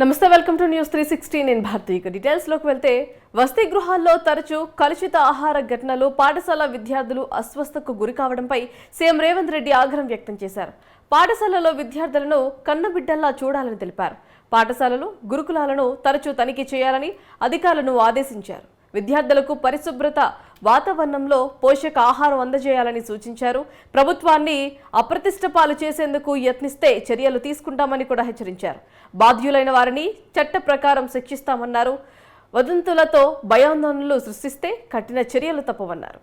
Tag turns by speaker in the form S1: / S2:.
S1: నమస్తే, welcome to news 360. నేను భారతి. డీటెయిల్స్లోకి వెళ్తే వసతి గృహాల్లో తరచూ కలుషిత ఆహార ఘటనలు, పాఠశాల విద్యార్థులు అస్వస్థకు గురి కావడంపై సీఎం రేవంత్ రెడ్డి ఆగ్రహం వ్యక్తం చేశారు. పాఠశాలలో విద్యార్థులను కన్నబిడ్డల్లా చూడాలని తెలిపారు. పాఠశాలలు, గురుకులాలను తరచూ తనిఖీ చేయాలని అధికారులను ఆదేశించారు. విద్యార్థులకు పరిశుభ్రత వాతావరణంలో పోషక ఆహారం అందజేయాలని సూచించారు. ప్రభుత్వాన్ని అప్రతిష్ట పాలు చేసేందుకు యత్నిస్తే చర్యలు తీసుకుంటామని కూడా హెచ్చరించారు. బాధ్యులైన వారిని చట్ట ప్రకారం శిక్షిస్తామన్నారు. వదంతులతో భయాందోళనలు సృష్టిస్తే కఠిన చర్యలు తప్పవన్నారు.